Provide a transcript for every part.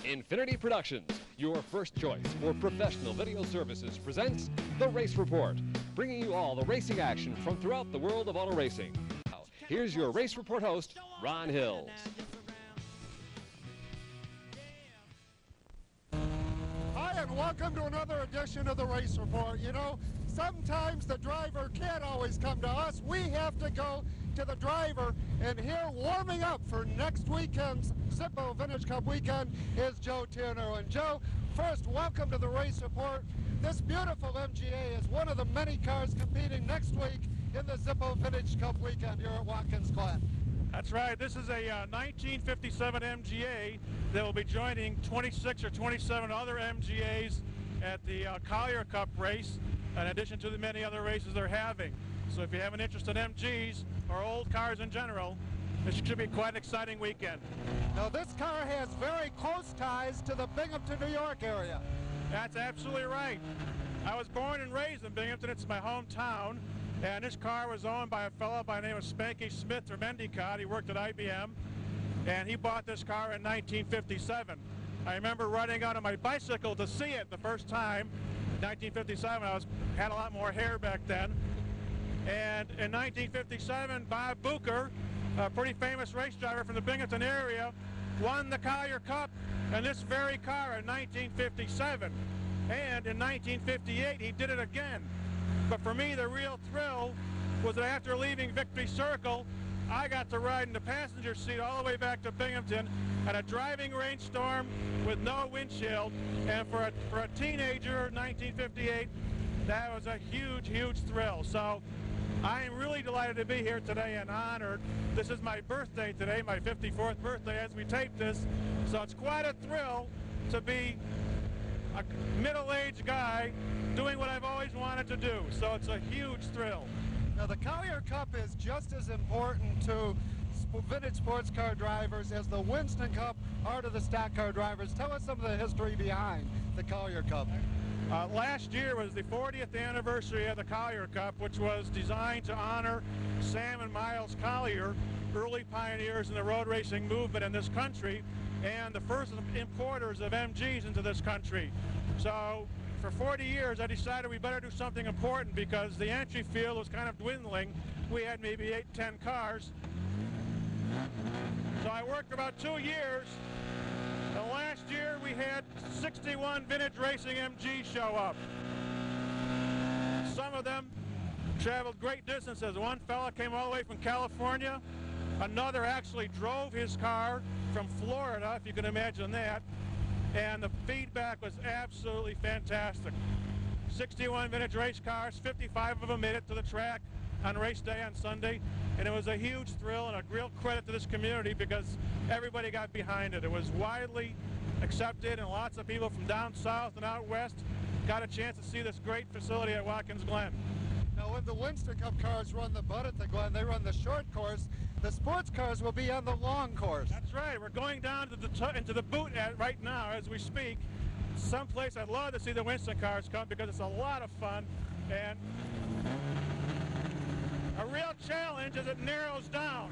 Infinity Productions, your first choice for professional video services, presents The Race Report, bringing you all the racing action from throughout the world of auto racing. Now, here's your Race Report host, Ron Hills. Hi, and welcome to another edition of The Race Report. You know, sometimes the driver can't always come to us. We have to go to the driver, and here warming up for next weekend's Zippo Vintage Cup weekend is Joe Tierno. And Joe, first, welcome to the Race Report. This beautiful MGA is one of the many cars competing next week in the Zippo Vintage Cup weekend here at Watkins Glen. That's right. This is a 1957 MGA that will be joining 26 or 27 other MGAs at the Collier Cup race, in addition to the many other races they're having. So if you have an interest in MGs or old cars in general, this should be quite an exciting weekend. Now, this car has very close ties to the Binghamton, New York area. That's absolutely right. I was born and raised in Binghamton. It's my hometown. And this car was owned by a fellow by the name of Spanky Smith from Endicott. He worked at IBM, and he bought this car in 1957. I remember riding out on my bicycle to see it the first time. 1957, I had a lot more hair back then. And in 1957, Bob Bucher, a pretty famous race driver from the Binghamton area, won the Collier Cup in this very car in 1957. And in 1958, he did it again. But for me, the real thrill was that after leaving Victory Circle, I got to ride in the passenger seat all the way back to Binghamton at a driving rainstorm with no windshield. And for a teenager in 1958, that was a huge, huge thrill. So I am really delighted to be here today and honored. This is my birthday today, my 54th birthday as we tape this. So it's quite a thrill to be a middle-aged guy doing what I've always wanted to do. So it's a huge thrill. Now, the Collier Cup is just as important to vintage sports car drivers as the Winston Cup are to the stock car drivers. Tell us some of the history behind the Collier Cup. Last year was the 40th anniversary of the Collier Cup, which was designed to honor Sam and Miles Collier, early pioneers in the road racing movement in this country, and the first importers of MGs into this country. So for 40 years, I decided we better do something important because the entry field was kind of dwindling. We had maybe 8, 10 cars. So I worked for about 2 years. And last year, we had 61 vintage racing MGs show up. Some of them traveled great distances. One fella came all the way from California. Another actually drove his car from Florida, if you can imagine that. And the feedback was absolutely fantastic. 61 vintage race cars, 55 of them made it to the track on race day on Sunday, and it was a huge thrill and a real credit to this community because everybody got behind it. It was widely accepted, and lots of people from down south and out west got a chance to see this great facility at Watkins Glen. Now, when the Winston Cup cars run the butt at the Glen, they run the short course. The sports cars will be on the long course. That's right. We're going down to into the boot right now as we speak. Someplace I'd love to see the Winston cars come because it's a lot of fun and a real challenge as it narrows down.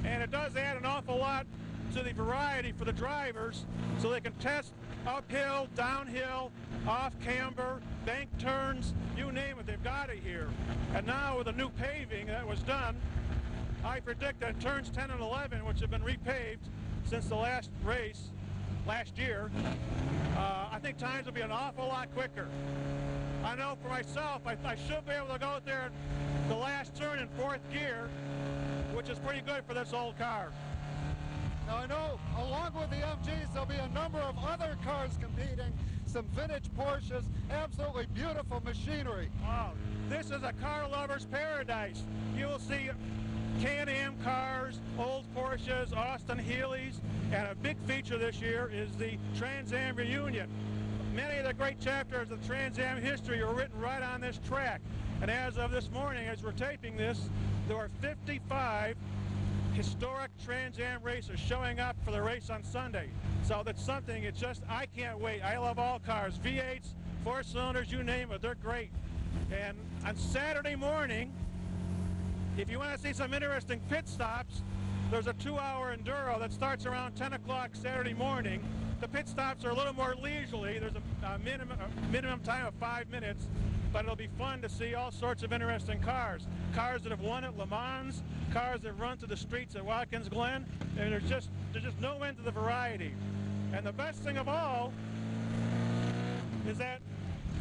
And it does add an awful lot to the variety for the drivers so they can test uphill, downhill, off camber, bank turns, you name it, they've got it here. And now with the new paving that was done, I predict that turns 10 and 11, which have been repaved since the last race last year, I think times will be an awful lot quicker. I know for myself, I should be able to go out there the last turn in 4th gear, which is pretty good for this old car. Now, I know along with the MGs, there'll be a number of other cars competing, some vintage Porsches, absolutely beautiful machinery. Wow, this is a car lover's paradise. You will see Can-Am cars, old Porsches, Austin Healey's, and a big feature this year is the Trans Am reunion. Many of the great chapters of Trans Am history are written right on this track. And as of this morning, as we're taping this, there are 55 historic Trans Am racers showing up for the race on Sunday. So that's something, it's just, I can't wait. I love all cars, V8s, 4-cylinders, you name it, they're great. And on Saturday morning, if you want to see some interesting pit stops, There's a 2-hour enduro that starts around 10 o'clock Saturday morning. The pit stops are a little more leisurely. There's a minimum time of 5 minutes, but it'll be fun to see all sorts of interesting cars. Cars that have won at Le Mans, cars that run through the streets at Watkins Glen, and there's just no end to the variety. And the best thing of all is that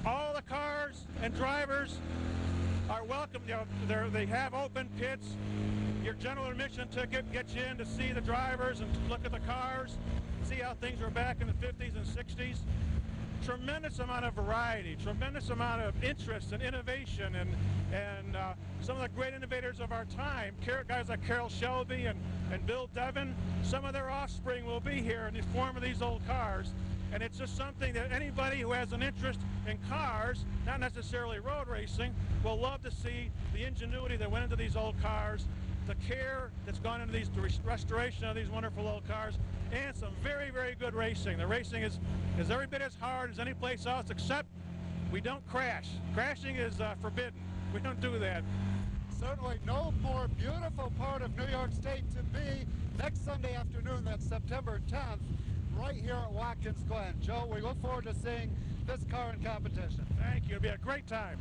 all the cars and drivers are welcome. You know, they have open pits. Your general admission ticket gets you in to see the drivers and look at the cars, see how things were back in the 50s and 60s. Tremendous amount of variety, tremendous amount of interest and innovation, and some of the great innovators of our time, guys like Carroll Shelby and Bill Devon, some of their offspring will be here in the form of these old cars. And it's just something that anybody who has an interest in cars, not necessarily road racing, will love to see the ingenuity that went into these old cars, the care that's gone into the restoration of these wonderful old cars, and some very, very good racing. The racing is every bit as hard as any place else, except we don't crash. Crashing is forbidden. We don't do that. Certainly no more beautiful part of New York State to be next Sunday afternoon, that's September 10th, right here at Watkins Glen. Joe, we look forward to seeing this car in competition. Thank you. It'll be a great time.